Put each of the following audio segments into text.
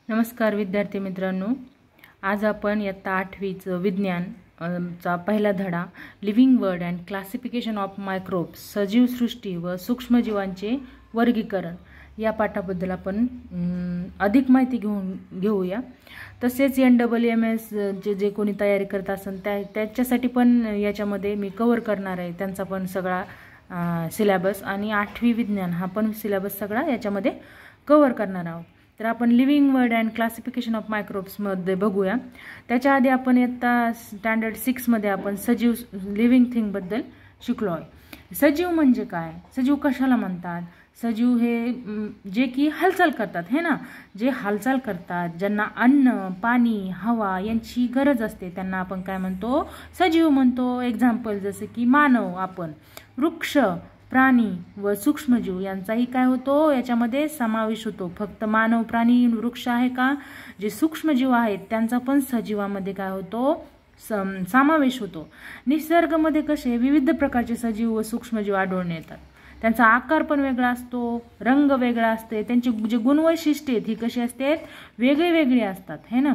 नमस्कार विद्यार्थी मित्रांनो, आज आपण इयत्ता 8वीचं विज्ञान चा पहिला धडा living word and classification of microbes सजीव सृष्टी व सूक्ष्मजीवांचे वर्गीकरण या पाठाबद्दल आपण अधिक माहिती घेऊया। तसेच NWMS जे कोणी तयारी करत असेल त्याच्यासाठी पण याच्यामध्ये मी कव्हर करणार आहे त्यांचा पण सगळा सिलेबस आणि 8वी विज्ञान हा पण सिलेबस सगळा याच्यामध्ये कव्हर करणार आहोत। तर आपण living word and classification of microbes मध्ये बघूया। त्याच्या आधी आपण इयत्ता स्टँडर्ड 6 मध्ये आपण सजीव लिव्हिंग थिंग बद्दल शिकलो आहे। सजीव म्हणजे काय, सजीव कशाला म्हणतात? सजीव हे जे की हालचाल करतात है ना, जे हालचाल करतात, ज्यांना अन्न पाणी हवा यांची गरज असते त्यांना आपण काय म्हणतो, सजीव म्हणतो। एक्झाम्पल जसे की मानव, आपण वृक्ष, प्राणी व सूक्ष्मजीव यांचाही काय होतो याच्यामध्ये समावेश होतो। फक्त मानव प्राणी वृक्ष आहे का, जे सूक्ष्मजीव आहेत त्यांचा पण सजीवामध्ये काय होतो, समावेश होतो। निसर्गामध्ये कसे विविध प्रकारचे सजीव व सूक्ष्मजीव आढळून येतात। त्यांचा आकार पण वेगळा असतो, रंग वेगळा असते, त्यांची जे गुणवैशिष्ट्ये आहेत ही कशी असतात, वेगळी वेगळी असतात है ना।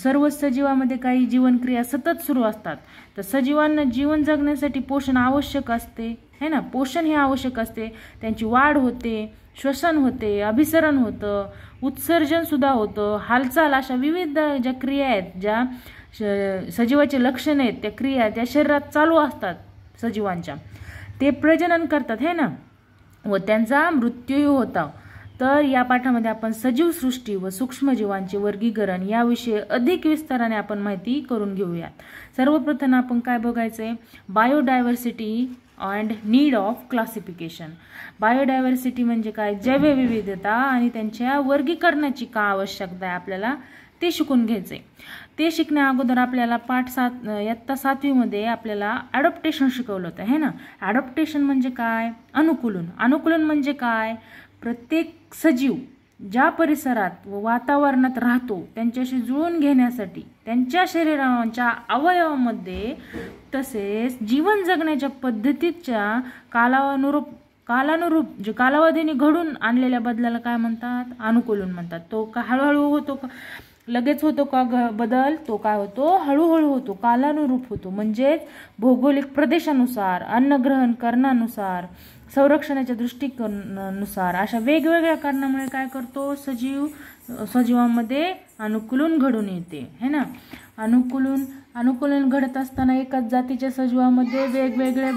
सर्व सजीवामध्ये काही जीवनक्रिया सतत सुरू असतात। तर सजीवांना जीवन जगण्यासाठी पोषण आवश्यक असते है ना, पोषण हे आवश्यक असते। त्यांची वाढ होते, श्वसन होते, अभिसरण होतं, उत्सर्जन सुद्धा होतं, हालचाल, अशा विविध ज्या क्रिया आहेत, ज्या सजीवाचे लक्षण आहेत त्या क्रिया त्या शरीरात चालू असतात सजीवांच्या। ते प्रजनन करतात है ना व त्यांचा मृत्यूही होता। तर या पाठामध्ये आपण सजीव सृष्टी व सूक्ष्मजीवांचे वर्गीकरण याविषयी अधिक विस्ताराने आपण माहिती करून घेऊयात। सर्वप्रथम आपण काय बघायचंय, biodiversity and need of classification. Biodiversity म्हणजे काय, जैवविविधता आणि त्यांच्या वर्गीकरणाची का आवश्यकता आहे आपल्याला ते शिकून घ्यायचंय। ते शिकण्या अगोदर आपल्याला पाठ 7 इयत्ता 7वी मध्ये आपल्याला ॲडॉप्टेशन शिकवलं होतं है ना। ॲडॉप्टेशन म्हणजे काय, अनुकूलन। अनुकूलन म्हणजे काय, प्रत्येक सजीव ज्या परिसरात व वातावरणात राहतो त्यांच्याशी जुळून घेण्यासाठी त्यांच्या शरीराच्या अवयवामध्ये तसेच जीवन जगण्याच्या पद्धतीच्या कालानुरूप जे कालावधीने घडून आणलेल्या बदलाला काय म्हणतात, अनुकूलन म्हणतात। तो का हळूहळू होतो का लगेच होतो का बदल, तो काय होतो हळूहळू होतो, कालानुरूप होतो। म्हणजेच भौगोलिक प्रदेशानुसार, अन्नग्रहण करण्यानुसार, संरक्षणाच्या दृष्टिकोनानुसार अशा वेगवेगळ्या कारणामुळे काय करतो सजीवांमध्ये अनुकूलन घडून येते है ना। अनुकूलन घडत असताना एकाच जातीच्या सजीवांमध्ये वेगवेगळ्या